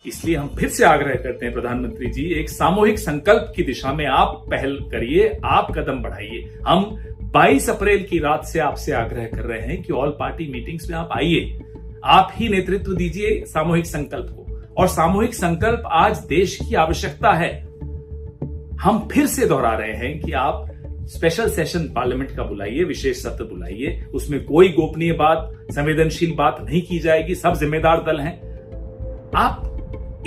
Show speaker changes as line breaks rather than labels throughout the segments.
इसलिए हम फिर से आग्रह करते हैं प्रधानमंत्री जी, एक सामूहिक संकल्प की दिशा में आप पहल करिए, आप कदम बढ़ाइए। हम 22 अप्रैल की रात से आपसे आग्रह कर रहे हैं कि ऑल पार्टी मीटिंग्स में आप आइए, आप ही नेतृत्व दीजिए सामूहिक संकल्प को। और सामूहिक संकल्प आज देश की आवश्यकता है। हम फिर से दोहरा रहे हैं कि आप स्पेशल सेशन पार्लियामेंट का बुलाइए, विशेष सत्र बुलाइए, उसमें कोई गोपनीय बात, संवेदनशील बात नहीं की जाएगी, सब जिम्मेदार दल हैं। आप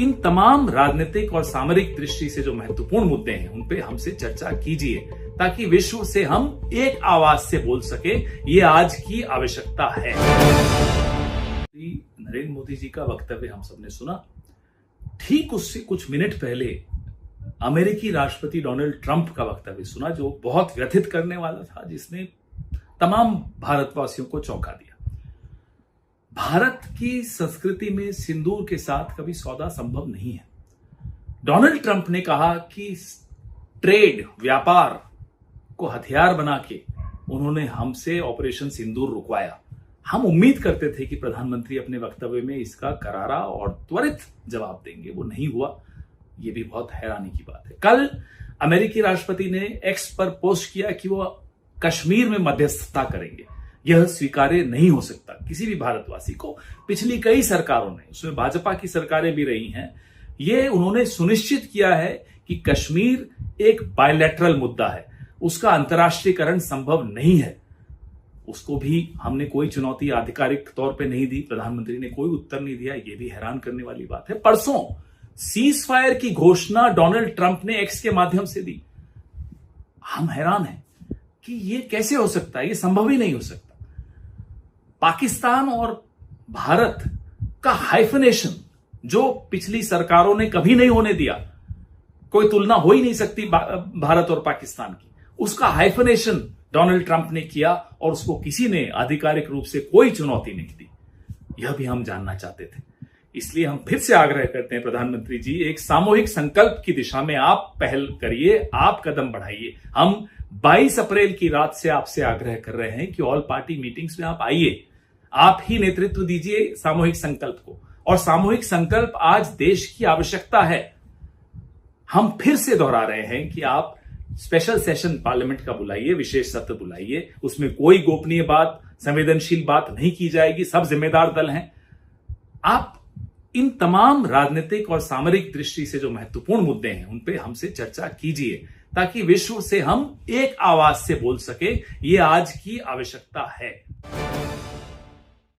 इन तमाम राजनीतिक और सामरिक दृष्टि से जो महत्वपूर्ण मुद्दे हैं उन पे हमसे चर्चा कीजिए, ताकि विश्व से हम एक आवाज से बोल सके, ये आज की आवश्यकता है। नरेंद्र मोदी जी का वक्तव्य हम सबने सुना। ठीक उससे कुछ मिनट पहले अमेरिकी राष्ट्रपति डोनाल्ड ट्रंप का वक्तव्य सुना, जो बहुत व्यथित करने वाला था, जिसने तमाम भारतवासियों को चौंका दिया। भारत की संस्कृति में सिंदूर के साथ कभी सौदा संभव नहीं है। डोनाल्ड ट्रंप ने कहा कि ट्रेड, व्यापार को हथियार बना के उन्होंने हमसे ऑपरेशन सिंदूर रुकवाया। हम उम्मीद करते थे कि प्रधानमंत्री अपने वक्तव्य में इसका करारा और त्वरित जवाब देंगे, वो नहीं हुआ। ये भी बहुत हैरानी की बात है। कल अमेरिकी राष्ट्रपति ने एक्स पर पोस्ट किया कि वो कश्मीर में मध्यस्थता करेंगे। यह स्वीकार्य नहीं हो सकता किसी भी भारतवासी को। पिछली कई सरकारों ने, उसमें भाजपा की सरकारें भी रही हैं, ये उन्होंने सुनिश्चित किया है कि कश्मीर एक बायलैटरल मुद्दा है, उसका अंतर्राष्ट्रीयकरण संभव नहीं है। उसको भी हमने कोई चुनौती आधिकारिक तौर पे नहीं दी, प्रधानमंत्री ने कोई उत्तर नहीं दिया। ये भी हैरान करने वाली बात है। परसों सीज फायर की घोषणा डोनाल्ड ट्रंप ने एक्स के माध्यम से दी। हम हैरान हैं कि ये कैसे हो सकता है, ये संभव ही नहीं हो सकता। पाकिस्तान और भारत का हाइफनेशन, जो पिछली सरकारों ने कभी नहीं होने दिया, कोई तुलना हो ही नहीं सकती भारत और पाकिस्तान की, उसका हाइफनेशन डोनाल्ड ट्रंप ने किया और उसको किसी ने आधिकारिक रूप से कोई चुनौती नहीं दी। यह भी हम जानना चाहते थे। इसलिए हम फिर से आग्रह करते हैं प्रधानमंत्री जी, एक सामूहिक संकल्प की दिशा में आप पहल करिए, आप कदम बढ़ाइए। हम 22 अप्रैल की रात से आपसे आग्रह कर रहे हैं कि ऑल पार्टी मीटिंग्स में आप आइए, आप ही नेतृत्व दीजिए सामूहिक संकल्प को। और सामूहिक संकल्प आज देश की आवश्यकता है। हम फिर से दोहरा रहे हैं कि आप स्पेशल सेशन पार्लियामेंट का बुलाइए, विशेष सत्र बुलाइए, उसमें कोई गोपनीय बात, संवेदनशील बात नहीं की जाएगी, सब जिम्मेदार दल हैं। आप इन तमाम राजनीतिक और सामरिक दृष्टि से जो महत्वपूर्ण मुद्दे हैं उन पे हमसे चर्चा कीजिए, ताकि विश्व से हम एक आवाज से बोल सके, ये आज की आवश्यकता है।